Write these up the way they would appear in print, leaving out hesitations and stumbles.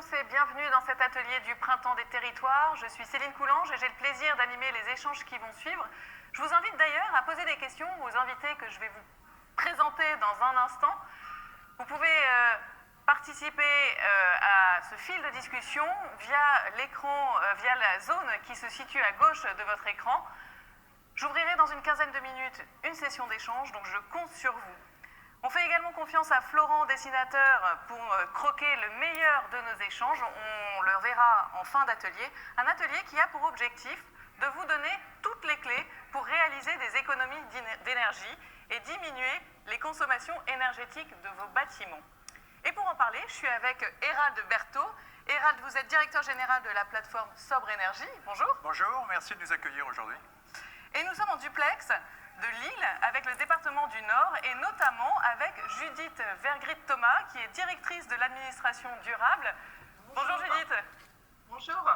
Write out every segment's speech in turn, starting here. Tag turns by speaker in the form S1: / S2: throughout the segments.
S1: tous et bienvenue dans cet atelier du Printemps des Territoires. Je suis Céline Coulange et j'ai le plaisir d'animer les échanges qui vont suivre. Je vous invite d'ailleurs à poser des questions aux invités que je vais vous présenter dans un instant. Vous pouvez participer à ce fil de discussion via l'écran, via la zone qui se situe à gauche de votre écran. J'ouvrirai dans une quinzaine de minutes une session d'échange, donc je compte sur vous. On fait également confiance à Florent, dessinateur, pour croquer le meilleur de nos échanges. On le verra en fin d'atelier. Un atelier qui a pour objectif de vous donner toutes les clés pour réaliser des économies d'énergie et diminuer les consommations énergétiques de vos bâtiments. Et pour en parler, je suis avec Hérald Berthaud. Hérald, vous êtes directeur général de la plateforme Sobre Énergie. Bonjour.
S2: Bonjour, merci de nous accueillir aujourd'hui.
S1: Et nous sommes en duplex de Lille avec le département du Nord et notamment avec Judith Vergrit-Thomas qui est directrice de l'administration durable. Bonjour Judith.
S3: Bonjour.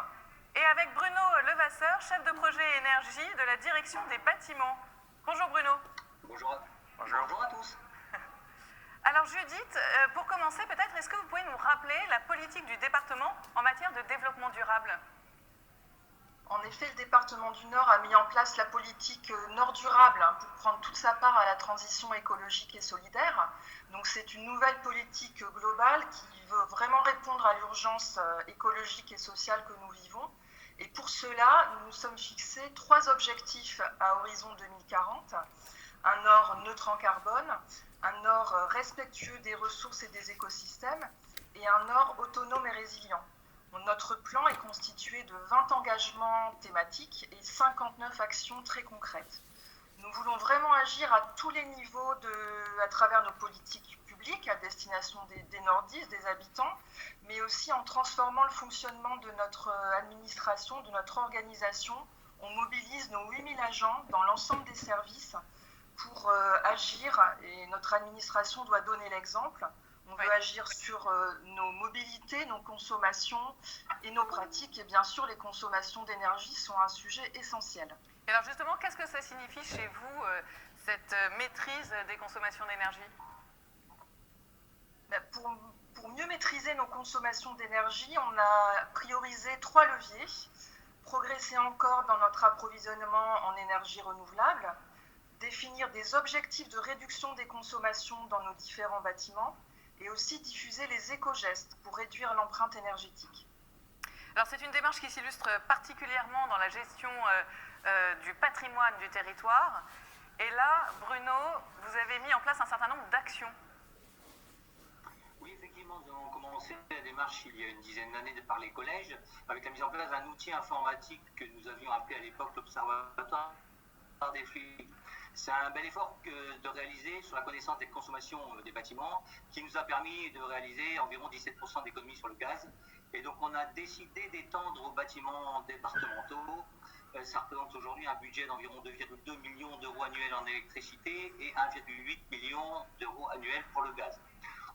S1: Et avec Bruno Levasseur, chef de projet énergie de la direction des bâtiments. Bonjour Bruno.
S4: Bonjour. Bonjour à tous.
S1: Alors Judith, pour commencer peut-être, est-ce que vous pouvez nous rappeler la politique du département en matière de développement durable ?
S3: En effet, le département du Nord a mis en place la politique Nord durable pour prendre toute sa part à la transition écologique et solidaire. Donc c'est une nouvelle politique globale qui veut vraiment répondre à l'urgence écologique et sociale que nous vivons. Et pour cela, nous nous sommes fixés 3 objectifs à horizon 2040. Un Nord neutre en carbone, un Nord respectueux des ressources et des écosystèmes et un Nord autonome et résilient. Notre plan est constitué de 20 engagements thématiques et 59 actions très concrètes. Nous voulons vraiment agir à tous les niveaux à travers nos politiques publiques à destination des nordistes, des habitants, mais aussi en transformant le fonctionnement de notre administration, de notre organisation. On mobilise nos 8000 agents dans l'ensemble des services pour agir et notre administration doit donner l'exemple. On veut agir sur nos mobilités, nos consommations et nos pratiques. Et bien sûr, les consommations d'énergie sont un sujet essentiel.
S1: Et alors justement, qu'est-ce que ça signifie chez vous, cette maîtrise des consommations d'énergie ?
S3: Pour mieux maîtriser nos consommations d'énergie, on a priorisé 3 leviers. Progresser encore dans notre approvisionnement en énergie renouvelable, définir des objectifs de réduction des consommations dans nos différents bâtiments, et aussi diffuser les éco-gestes pour réduire l'empreinte énergétique.
S1: Alors c'est une démarche qui s'illustre particulièrement dans la gestion du patrimoine du territoire. Et là, Bruno, vous avez mis en place un certain nombre d'actions.
S4: Oui, effectivement, nous avons commencé la démarche il y a une dizaine d'années par les collèges, avec la mise en place d'un outil informatique que nous avions appelé à l'époque l'Observatoire des fluides. C'est un bel effort de réaliser sur la connaissance des consommations des bâtiments qui nous a permis de réaliser environ 17% d'économie sur le gaz. Et donc on a décidé d'étendre aux bâtiments départementaux. Ça représente aujourd'hui un budget d'environ 2,2 millions d'euros annuels en électricité et 1,8 million d'euros annuels pour le gaz.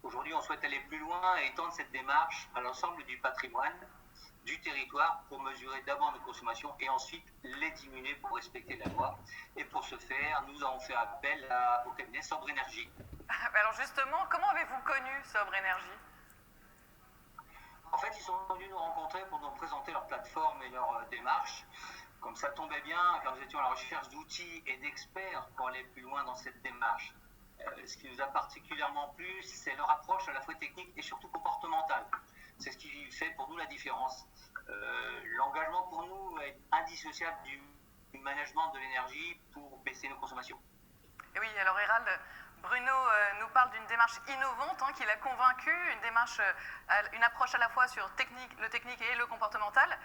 S4: Aujourd'hui, on souhaite aller plus loin et étendre cette démarche à l'ensemble du patrimoine du territoire pour mesurer d'abord nos consommations et ensuite les diminuer pour respecter la loi. Et pour ce faire, nous avons fait appel au cabinet Sobre Énergie.
S1: Alors justement, comment avez-vous connu Sobre Énergie ?
S4: En fait, ils sont venus nous rencontrer pour nous présenter leur plateforme et leur démarche. Comme ça tombait bien, car nous étions à la recherche d'outils et d'experts pour aller plus loin dans cette démarche. Ce qui nous a particulièrement plu, c'est leur approche à la fois technique et surtout comportementale. C'est ce qui fait pour nous la différence. L'engagement pour nous est indissociable du management de l'énergie pour baisser nos consommations.
S1: Et oui, alors Hérald, Bruno nous parle d'une démarche innovante qui l'a convaincu, une approche à la fois sur le technique et le comportemental.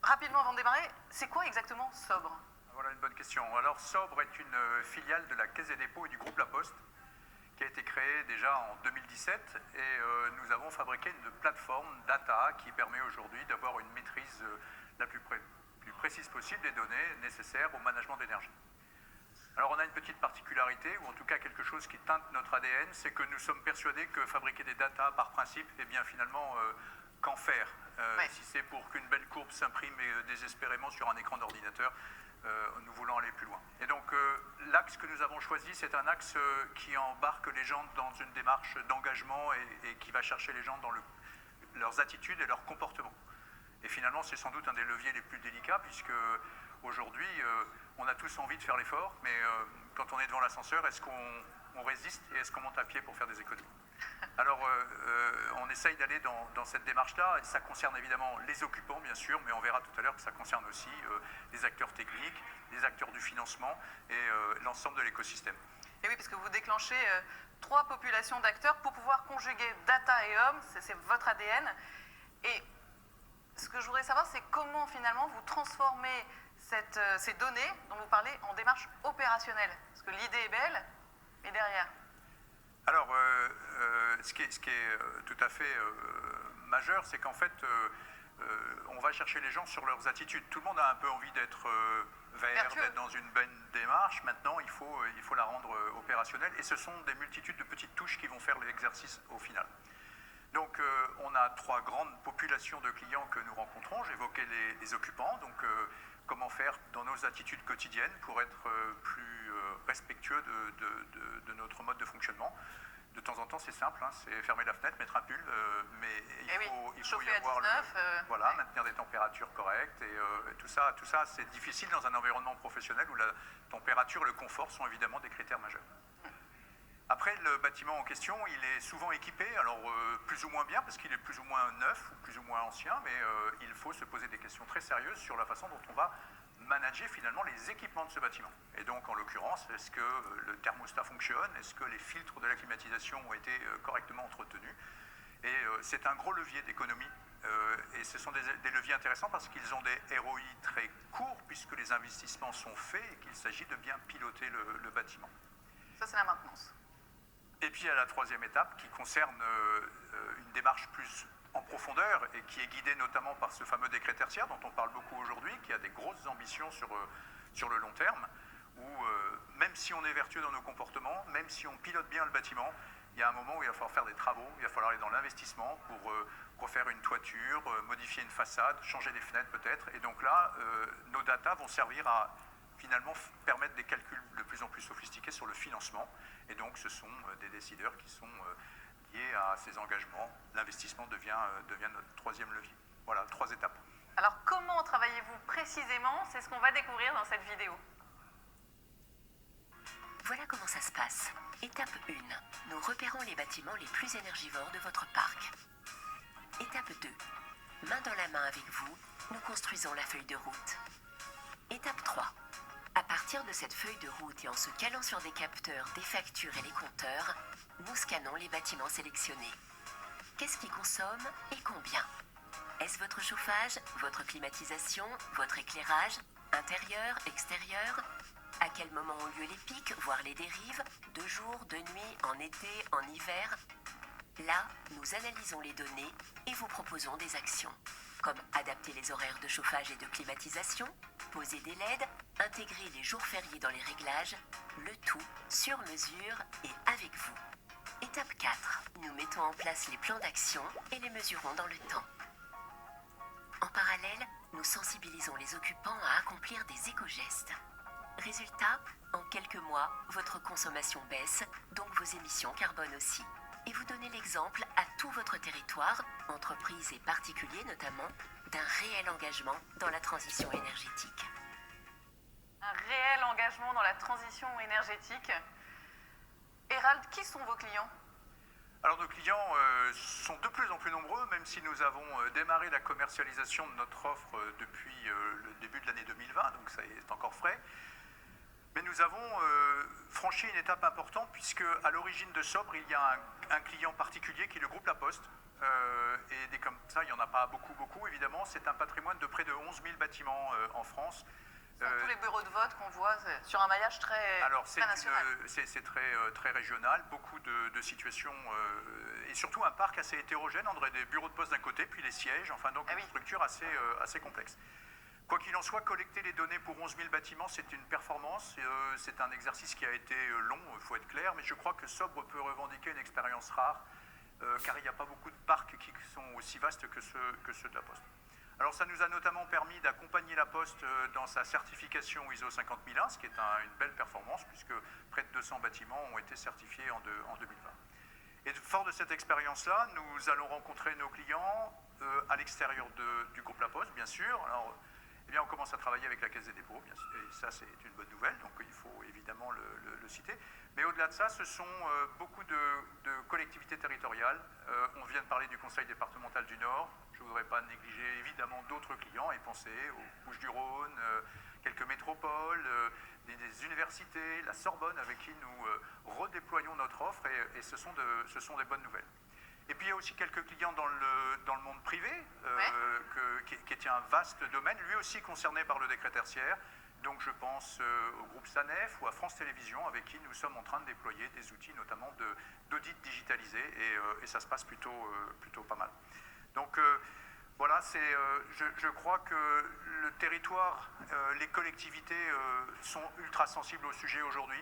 S1: Rapidement avant de démarrer, c'est quoi exactement Sobre ?
S2: Voilà une bonne question. Alors Sobre est une filiale de la Caisse des dépôts et du groupe La Poste qui a été créée déjà en 2017 et nous avons fabriqué une plateforme data qui permet aujourd'hui d'avoir une maîtrise la plus précise possible des données nécessaires au management d'énergie. Alors on a une petite particularité, ou en tout cas quelque chose qui teinte notre ADN, c'est que nous sommes persuadés que fabriquer des data par principe, eh bien finalement, qu'en faire si c'est pour qu'une belle courbe s'imprime désespérément sur un écran d'ordinateur, nous voulons aller plus loin. Et donc l'axe que nous avons choisi, c'est un axe qui embarque les gens dans une démarche d'engagement et qui va chercher les gens dans leurs attitudes et leurs comportements. Et finalement, c'est sans doute un des leviers les plus délicats, puisque aujourd'hui, on a tous envie de faire l'effort, mais quand on est devant l'ascenseur, est-ce qu'on résiste et est-ce qu'on monte à pied pour faire des économies? Alors, on essaye d'aller dans cette démarche-là, et ça concerne évidemment les occupants, bien sûr, mais on verra tout à l'heure que ça concerne aussi les acteurs techniques, les acteurs du financement et l'ensemble de l'écosystème.
S1: Et oui, parce que vous déclenchez 3 populations d'acteurs pour pouvoir conjuguer data et hommes, c'est votre ADN. Et ce que je voudrais savoir, c'est comment finalement vous transformez ces données dont vous parlez en démarche opérationnelle. Parce que l'idée est belle, mais derrière.
S2: Alors, ce qui est tout à fait majeur, c'est qu'en fait, on va chercher les gens sur leurs attitudes. Tout le monde a un peu envie d'être vert, d'être dans une bonne démarche. Maintenant, il faut la rendre opérationnelle. Et ce sont des multitudes de petites touches qui vont faire l'exercice au final. Donc, on a 3 grandes populations de clients que nous rencontrons. J'évoquais les occupants. Donc, comment faire dans nos attitudes quotidiennes pour être plus respectueux de notre mode de fonctionnement. De temps en temps, c'est simple, hein, c'est fermer la fenêtre, mettre un pull, mais il faut y avoir voilà, maintenir des températures correctes et tout ça, c'est difficile dans un environnement professionnel où la température et le confort sont évidemment des critères majeurs. Après, le bâtiment en question, il est souvent équipé, alors plus ou moins bien, parce qu'il est plus ou moins neuf ou plus ou moins ancien, mais il faut se poser des questions très sérieuses sur la façon dont on va manager finalement les équipements de ce bâtiment. Et donc, en l'occurrence, est-ce que le thermostat fonctionne? Est-ce que les filtres de la climatisation ont été correctement entretenus? Et c'est un gros levier d'économie. Et ce sont des leviers intéressants parce qu'ils ont des ROI très courts, puisque les investissements sont faits et qu'il s'agit de bien piloter le bâtiment.
S1: Ça, c'est la maintenance.
S2: Et puis, il y a la 3e étape qui concerne une démarche plus en profondeur et qui est guidée notamment par ce fameux décret tertiaire dont on parle beaucoup aujourd'hui, qui a des grosses ambitions sur le long terme, où même si on est vertueux dans nos comportements, même si on pilote bien le bâtiment, il y a un moment où il va falloir faire des travaux, il va falloir aller dans l'investissement pour refaire une toiture, modifier une façade, changer des fenêtres peut-être. Et donc là, nos data vont servir à finalement permettre des calculs de plus en plus sophistiqués sur le financement. Et donc ce sont des décideurs qui sont liés à ces engagements. L'investissement devient notre 3e levier. Voilà, 3 étapes.
S1: Alors comment travaillez-vous précisément? C'est ce qu'on va découvrir dans cette vidéo.
S5: Voilà comment ça se passe. Étape 1. Nous repérons les bâtiments les plus énergivores de votre parc. Étape 2. Main dans la main avec vous, nous construisons la feuille de route. Étape 3. À partir de cette feuille de route et en se calant sur des capteurs, des factures et les compteurs, nous scannons les bâtiments sélectionnés. Qu'est-ce qui consomme et combien? Est-ce votre chauffage, votre climatisation, votre éclairage, intérieur, extérieur? À quel moment ont lieu les pics, voire les dérives, de jour, de nuit, en été, en hiver? Là, nous analysons les données et vous proposons des actions, comme adapter les horaires de chauffage et de climatisation, poser des LED, intégrer les jours fériés dans les réglages, le tout sur mesure et avec vous. Étape 4. Nous mettons en place les plans d'action et les mesurons dans le temps. En parallèle, nous sensibilisons les occupants à accomplir des éco-gestes. Résultat, en quelques mois, votre consommation baisse, donc vos émissions carbone aussi. Et vous donnez l'exemple à tout votre territoire, entreprises et particuliers notamment, d'un réel engagement dans la transition énergétique.
S1: Un réel engagement dans la transition énergétique. Hérald, qui sont vos clients?
S2: Alors nos clients sont de plus en plus nombreux, même si nous avons démarré la commercialisation de notre offre depuis le début de l'année 2020, donc ça est encore frais. Mais nous avons franchi une étape importante puisque à l'origine de Sobre, il y a un client particulier qui est le groupe La Poste. Et des comme ça, il n'y en a pas beaucoup évidemment. C'est un patrimoine de près de 11 000 bâtiments en France.
S1: Tous les bureaux de vote qu'on voit sur un maillage très national.
S2: C'est très régional, beaucoup de situations et surtout un parc assez hétérogène, entre des bureaux de poste d'un côté, puis les sièges, enfin donc une structure assez complexe. Quoi qu'il en soit, collecter les données pour 11 000 bâtiments, c'est une performance, c'est un exercice qui a été long, il faut être clair, mais je crois que Sobre peut revendiquer une expérience rare, car il n'y a pas beaucoup de parcs qui sont aussi vastes que ceux de La Poste. Alors ça nous a notamment permis d'accompagner La Poste dans sa certification ISO 50001, ce qui est une belle performance, puisque près de 200 bâtiments ont été certifiés en 2020. Et fort de cette expérience-là, nous allons rencontrer nos clients à l'extérieur du groupe La Poste, bien sûr. Alors, eh bien, on commence à travailler avec la Caisse des dépôts, bien sûr, et ça c'est une bonne nouvelle, donc il faut évidemment le citer. Mais au-delà de ça, ce sont beaucoup de collectivités territoriales. On vient de parler du Conseil départemental du Nord. Je ne voudrais pas négliger évidemment d'autres clients et penser aux Bouches-du-Rhône, quelques métropoles, des universités, la Sorbonne avec qui nous redéployons notre offre et ce sont des bonnes nouvelles. Et puis il y a aussi quelques clients dans le monde privé, qui est un vaste domaine, lui aussi concerné par le décret tertiaire. Donc je pense au groupe SANEF ou à France Télévisions avec qui nous sommes en train de déployer des outils notamment d'audit digitalisé et ça se passe plutôt pas mal. Donc voilà, je crois que le territoire, les collectivités sont ultra sensibles au sujet aujourd'hui.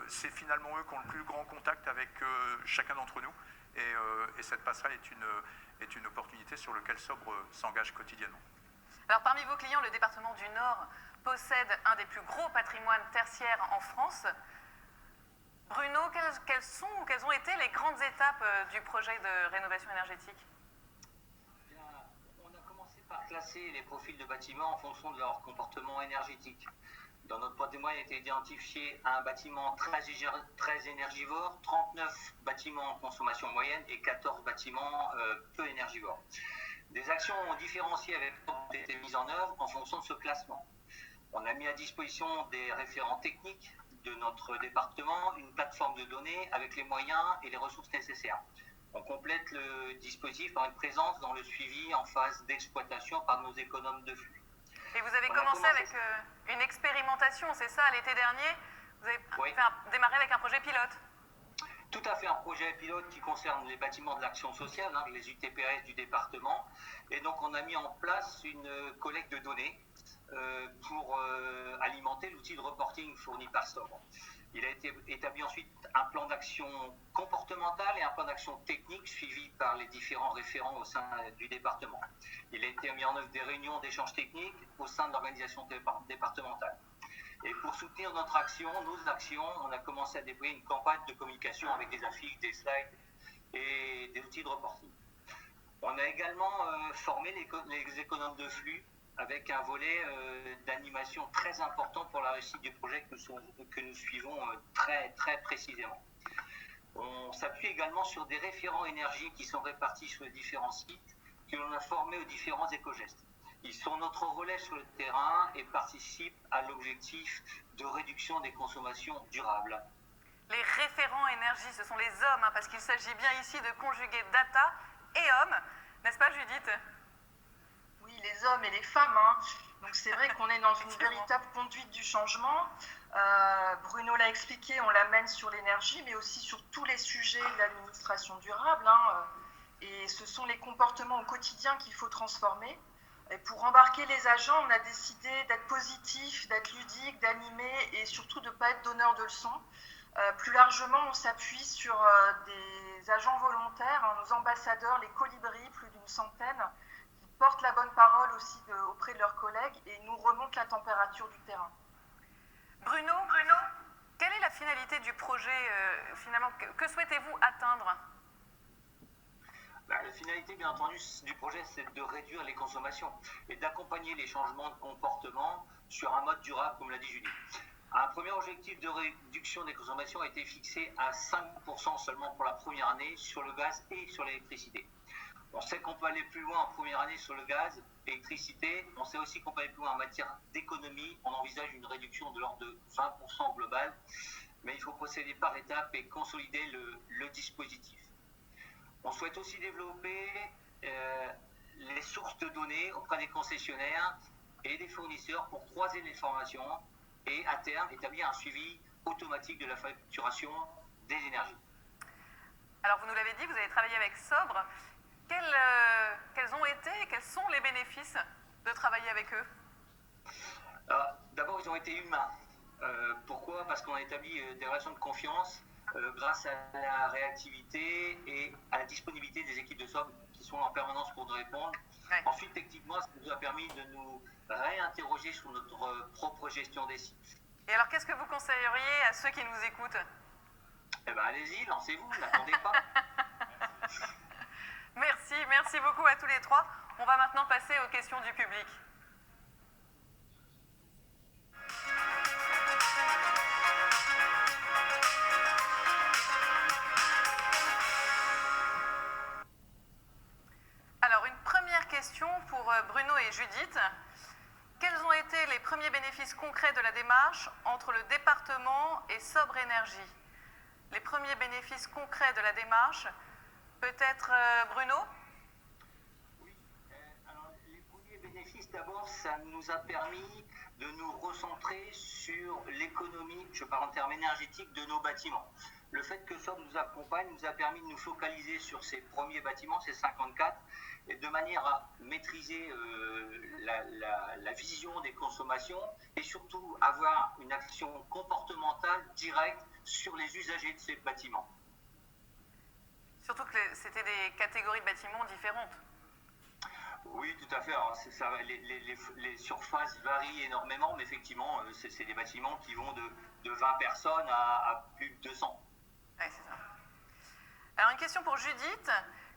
S2: C'est finalement eux qui ont le plus grand contact avec chacun d'entre nous. Et cette passerelle est une opportunité sur laquelle Sobre s'engage quotidiennement.
S1: Alors parmi vos clients, le département du Nord possède un des plus gros patrimoines tertiaires en France. Bruno, quelles ont été les grandes étapes du projet de rénovation énergétique ?
S4: On a commencé par classer les profils de bâtiments en fonction de leur comportement énergétique. Dans notre patrimoine, il a été identifié un bâtiment très énergivore, 39 bâtiments en consommation moyenne et 14 bâtiments peu énergivores. Des actions différenciées ont été mises en œuvre en fonction de ce classement. On a mis à disposition des référents techniques de notre département, une plateforme de données avec les moyens et les ressources nécessaires. On complète le dispositif par une présence dans le suivi en phase d'exploitation par nos économes de flux.
S1: Et vous avez commencé avec une expérimentation, c'est ça, l'été dernier ? Vous avez démarré avec un projet pilote ?
S4: Tout à fait, un projet pilote qui concerne les bâtiments de l'action sociale, les UTPS du département. Et donc on a mis en place une collecte de données pour alimenter l'outil de reporting fourni par Sobre. Il a été établi ensuite un plan d'action comportemental et un plan d'action technique suivi par les différents référents au sein du département. Il a été mis en œuvre des réunions d'échange technique au sein de l'organisation départementale. Et pour soutenir nos actions, on a commencé à déployer une campagne de communication avec des affiches, des slides et des outils de reporting. On a également formé les économes de flux avec un volet d'animation très important pour la réussite du projet que nous suivons très, très précisément. On s'appuie également sur des référents énergie qui sont répartis sur les différents sites que l'on a formés aux différents éco-gestes. Ils sont notre relais sur le terrain et participent à l'objectif de réduction des consommations durables.
S1: Les référents énergie, ce sont les hommes, parce qu'il s'agit bien ici de conjuguer data et hommes, n'est-ce pas Judith ?
S3: Oui, les hommes et les femmes. Donc c'est vrai qu'on est dans une véritable conduite du changement. Bruno l'a expliqué, on l'amène sur l'énergie, mais aussi sur tous les sujets de l'administration durable. Et ce sont les comportements au quotidien qu'il faut transformer. Et pour embarquer les agents, on a décidé d'être positif, d'être ludique, d'animer et surtout de ne pas être donneur de leçons. Plus largement, on s'appuie sur des agents volontaires, nos ambassadeurs, les colibris, plus d'une centaine, qui portent la bonne parole aussi auprès de leurs collègues et nous remontent la température du terrain.
S1: Bruno, quelle est la finalité du projet finalement ? Que souhaitez-vous atteindre ?
S4: La finalité, bien entendu, du projet, c'est de réduire les consommations et d'accompagner les changements de comportement sur un mode durable, comme l'a dit Julie. Un premier objectif de réduction des consommations a été fixé à 5% seulement pour la première année sur le gaz et sur l'électricité. On sait qu'on peut aller plus loin en première année sur le gaz et l'électricité. On sait aussi qu'on peut aller plus loin en matière d'économie. On envisage une réduction de l'ordre de 20% global, mais il faut procéder par étapes et consolider le dispositif. On souhaite aussi développer les sources de données auprès des concessionnaires et des fournisseurs pour croiser les informations et à terme établir un suivi automatique de la facturation des énergies.
S1: Alors vous nous l'avez dit, vous avez travaillé avec Sobre. Quels ont été et quels sont les bénéfices de travailler avec eux ?
S4: D'abord, ils ont été humains. Pourquoi ? Parce qu'on a établi des relations de confiance grâce à la réactivité et à la disponibilité des équipes de Sobre qui sont en permanence pour nous répondre. Ouais. Ensuite, techniquement, ça nous a permis de nous réinterroger sur notre propre gestion des sites.
S1: Et alors, qu'est-ce que vous conseilleriez à ceux qui nous écoutent ?
S4: Eh ben, allez-y, lancez-vous, n'attendez pas.
S1: Merci beaucoup à tous les trois. On va maintenant passer aux questions du public. Alors, une première question pour Bruno et Judith. Quels ont été les premiers bénéfices concrets de la démarche entre le département et Sobre Énergie? Les premiers bénéfices concrets de la démarche, peut-être Bruno?
S4: Oui, alors les premiers bénéfices, d'abord, ça nous a permis de nous recentrer sur l'économie, je parle en termes énergétiques, de nos bâtiments. Le fait que Sobre nous accompagne nous a permis de nous focaliser sur ces premiers bâtiments, ces 54, et de manière à maîtriser la vision des consommations et surtout avoir une action comportementale directe sur les usagers de ces bâtiments.
S1: Surtout que c'était des catégories de bâtiments différentes.
S4: Oui, tout à fait. Alors, les surfaces varient énormément, mais effectivement, c'est des bâtiments qui vont de 20 personnes à plus de 200.
S1: Oui, c'est ça. Alors, une question pour Judith.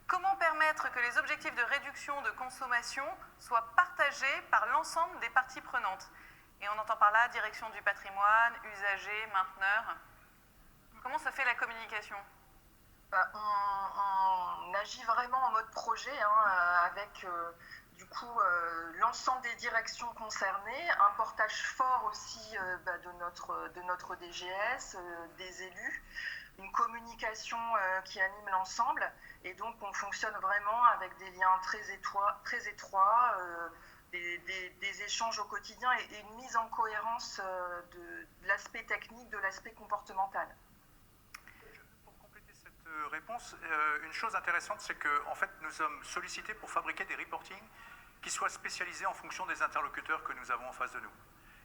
S1: Comment permettre que les objectifs de réduction de consommation soient partagés par l'ensemble des parties prenantes? Et on entend par là direction du patrimoine, usagers, mainteneurs. Comment se fait la communication?
S3: On agit vraiment en mode projet, avec du coup l'ensemble des directions concernées, un portage fort aussi de notre DGS, des élus, une communication qui anime l'ensemble, et donc on fonctionne vraiment avec des liens très étroits, des échanges au quotidien et une mise en cohérence de l'aspect technique, de l'aspect comportemental.
S2: Réponse. Une chose intéressante, c'est que en fait, nous sommes sollicités pour fabriquer des reportings qui soient spécialisés en fonction des interlocuteurs que nous avons en face de nous.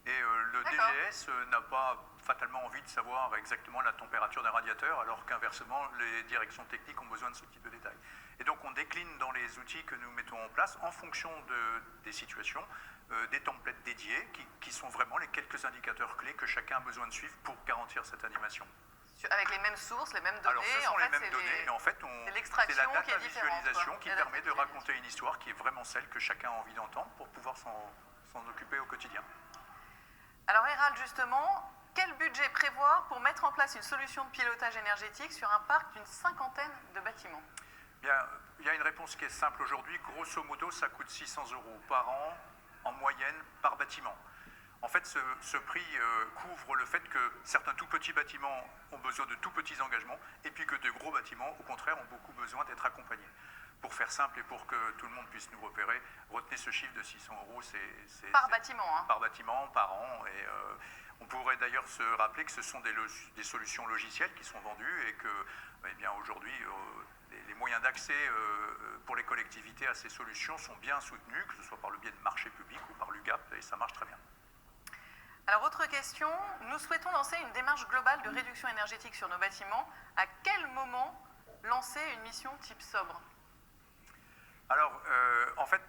S2: Et le DGS n'a pas fatalement envie de savoir exactement la température d'un radiateur, alors qu'inversement, les directions techniques ont besoin de ce type de détails. Et donc, on décline dans les outils que nous mettons en place en fonction des situations, des templates dédiés qui sont vraiment les quelques indicateurs clés que chacun a besoin de suivre pour garantir cette animation.
S1: Avec les mêmes sources, les mêmes données.
S2: Alors ce sont les mêmes données, et en fait c'est la data visualisation qui permet de raconter une histoire qui est vraiment celle que chacun a envie d'entendre pour pouvoir s'en occuper au quotidien.
S1: Alors Hérald, justement, quel budget prévoir pour mettre en place une solution de pilotage énergétique sur un parc d'une 50aine de bâtiments?
S2: Bien, il y a une réponse qui est simple aujourd'hui. Grosso modo, ça coûte 600 € par an, en moyenne, par bâtiment. En fait, ce prix couvre le fait que certains tout petits bâtiments ont besoin de tout petits engagements et puis que de gros bâtiments, au contraire, ont beaucoup besoin d'être accompagnés. Pour faire simple et pour que tout le monde puisse nous repérer, retenez ce chiffre de 600 €.
S1: Par bâtiment, hein.
S2: Par bâtiment, par an. Et on pourrait d'ailleurs se rappeler que ce sont des solutions logicielles qui sont vendues et que, eh bien, aujourd'hui, les moyens d'accès pour les collectivités à ces solutions sont bien soutenus, que ce soit par le biais de marchés publics ou par l'UGAP, et ça marche très bien.
S1: Alors, autre question, nous souhaitons lancer une démarche globale de réduction énergétique sur nos bâtiments. À quel moment lancer une mission type Sobre?
S2: Alors, en fait,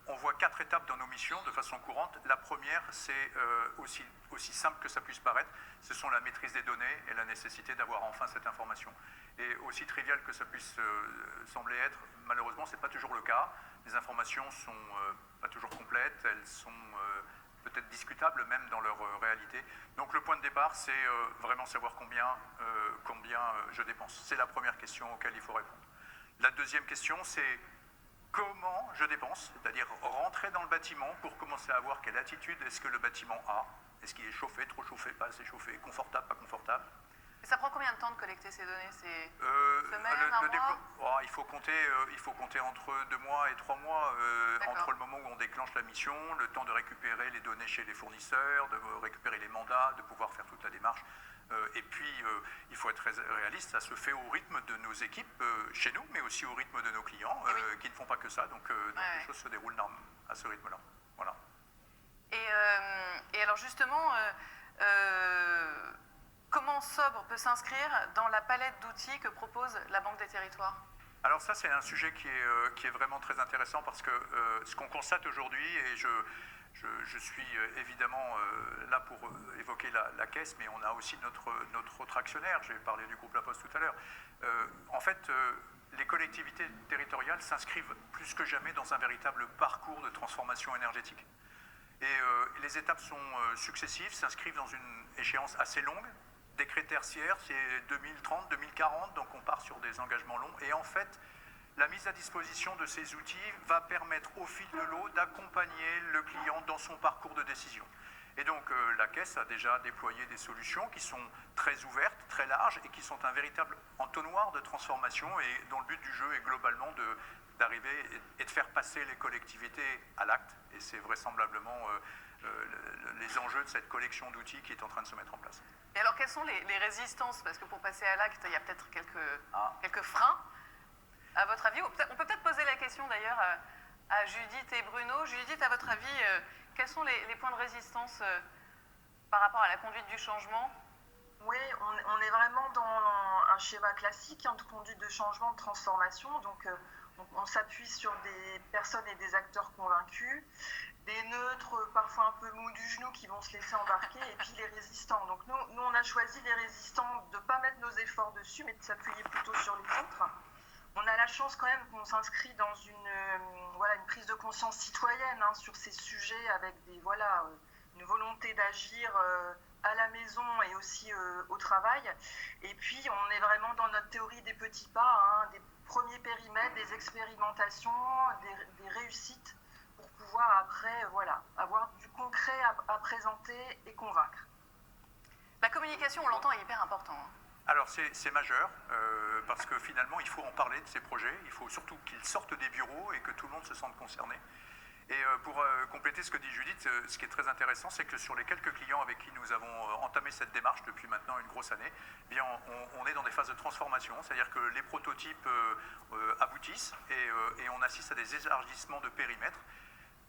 S2: on voit 4 étapes dans nos missions de façon courante. La première, c'est aussi simple que ça puisse paraître, ce sont la maîtrise des données et la nécessité d'avoir enfin cette information. Et aussi trivial que ça puisse sembler être, malheureusement, ce n'est pas toujours le cas. Les informations ne sont pas toujours complètes, elles sont peut-être discutables même dans leur réalité. Donc le point de départ, c'est vraiment savoir combien je dépense. C'est la première question auquel il faut répondre. La deuxième question, c'est comment je dépense, c'est-à-dire rentrer dans le bâtiment pour commencer à voir quelle attitude est-ce que le bâtiment a. Est-ce qu'il est chauffé, trop chauffé, pas assez chauffé, confortable, pas confortable.
S1: Et ça prend combien de temps de collecter ces données? C'est semaine, un mois?
S2: Il faut compter entre 2 mois et 3 mois, entre le moment où on déclenche la mission, le temps de récupérer les données chez les fournisseurs, de récupérer les mandats, de pouvoir faire toute la démarche. Et puis, il faut être réaliste, ça se fait au rythme de nos équipes chez nous, mais aussi au rythme de nos clients qui ne font pas que ça. Donc les choses se déroulent à ce rythme-là. Voilà.
S1: Et alors justement, comment Sobre peut s'inscrire dans la palette d'outils que propose la Banque des Territoires?
S2: Alors ça, c'est un sujet qui est vraiment très intéressant parce que ce qu'on constate aujourd'hui, et Je suis évidemment là pour évoquer la Caisse, mais on a aussi notre autre actionnaire. J'ai parlé du groupe La Poste tout à l'heure. En fait, les collectivités territoriales s'inscrivent plus que jamais dans un véritable parcours de transformation énergétique. Et les étapes sont successives, s'inscrivent dans une échéance assez longue. Décret tertiaire, c'est 2030, 2040, donc on part sur des engagements longs. Et en fait, la mise à disposition de ces outils va permettre au fil de l'eau d'accompagner le client dans son parcours de décision. Et donc la Caisse a déjà déployé des solutions qui sont très ouvertes, très larges et qui sont un véritable entonnoir de transformation et dont le but du jeu est globalement d'arriver et de faire passer les collectivités à l'acte. Et c'est vraisemblablement les enjeux de cette collection d'outils qui est en train de se mettre en place.
S1: Et alors, quelles sont les résistances? Parce que pour passer à l'acte, il y a peut-être quelques freins. À votre avis, on peut peut-être poser la question d'ailleurs à Judith et Bruno. Judith, à votre avis, quels sont les points de résistance par rapport à la conduite du changement?
S3: Oui, on est vraiment dans un schéma classique de conduite de changement, de transformation. Donc, on s'appuie sur des personnes et des acteurs convaincus, des neutres parfois un peu mous du genou qui vont se laisser embarquer, et puis les résistants. Donc, nous on a choisi les résistants de ne pas mettre nos efforts dessus, mais de s'appuyer plutôt sur les autres. On a la chance quand même qu'on s'inscrit dans une prise de conscience citoyenne sur ces sujets avec une volonté d'agir à la maison et aussi au travail. Et puis on est vraiment dans notre théorie des petits pas, des premiers périmètres, des expérimentations, des réussites pour pouvoir après avoir du concret à présenter et convaincre.
S1: La communication, on l'entend, est hyper important.
S2: Alors c'est majeur, parce que finalement il faut en parler de ces projets, il faut surtout qu'ils sortent des bureaux et que tout le monde se sente concerné. Et pour compléter ce que dit Judith, ce qui est très intéressant, c'est que sur les quelques clients avec qui nous avons entamé cette démarche depuis maintenant une grosse année, eh bien on est dans des phases de transformation, c'est-à-dire que les prototypes aboutissent et on assiste à des élargissements de périmètre.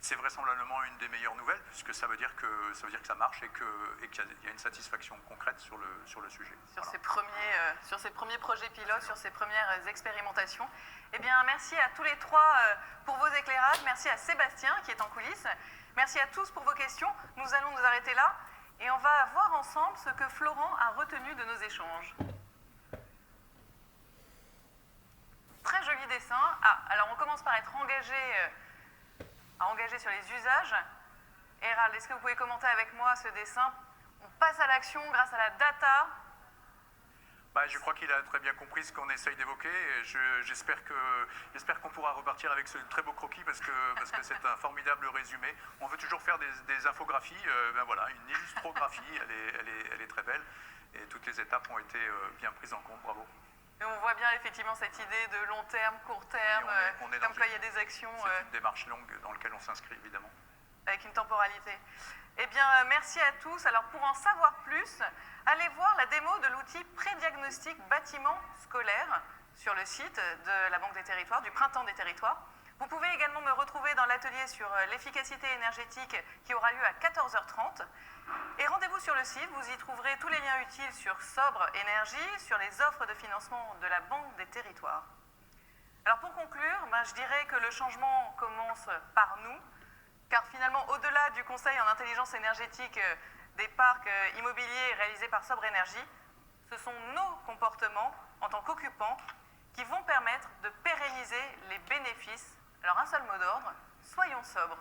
S2: C'est vraisemblablement une des meilleures nouvelles, puisque ça veut dire que ça marche et qu'il y a une satisfaction concrète sur le sujet.
S1: Sur ces premiers projets pilotes, sur ces premières expérimentations. Eh bien, merci à tous les trois pour vos éclairages. Merci à Sébastien qui est en coulisses. Merci à tous pour vos questions. Nous allons nous arrêter là et on va voir ensemble ce que Florent a retenu de nos échanges. Très joli dessin. Alors on commence par être engagé sur les usages. Hérald, est-ce que vous pouvez commenter avec moi ce dessin? On passe à l'action grâce à la data.
S2: Je crois qu'il a très bien compris ce qu'on essaye d'évoquer. J'espère qu'on pourra repartir avec ce très beau croquis parce que c'est un formidable résumé. On veut toujours faire des infographies. Une illustrographie, elle est très belle et toutes les étapes ont été bien prises en compte. Bravo.
S1: Et on voit bien effectivement cette idée de long terme, court terme, comme quoi il y a des actions.
S2: C'est une démarche longue dans laquelle on s'inscrit évidemment.
S1: Avec une temporalité. Eh bien, merci à tous. Alors, pour en savoir plus, allez voir la démo de l'outil pré-diagnostic bâtiment scolaire sur le site de la Banque des Territoires, du Printemps des Territoires. Vous pouvez également me retrouver dans l'atelier sur l'efficacité énergétique qui aura lieu à 14h30. Et rendez-vous sur le site, vous y trouverez tous les liens utiles sur Sobre Énergie, sur les offres de financement de la Banque des Territoires. Alors pour conclure, je dirais que le changement commence par nous, car finalement, au-delà du conseil en intelligence énergétique des parcs immobiliers réalisés par Sobre Énergie, ce sont nos comportements en tant qu'occupants qui vont permettre de pérenniser les bénéfices. Alors un seul mot d'ordre, soyons sobres.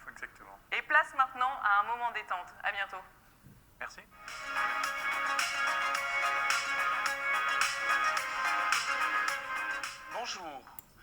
S2: Exactement.
S1: Et place maintenant à un moment détente. À bientôt.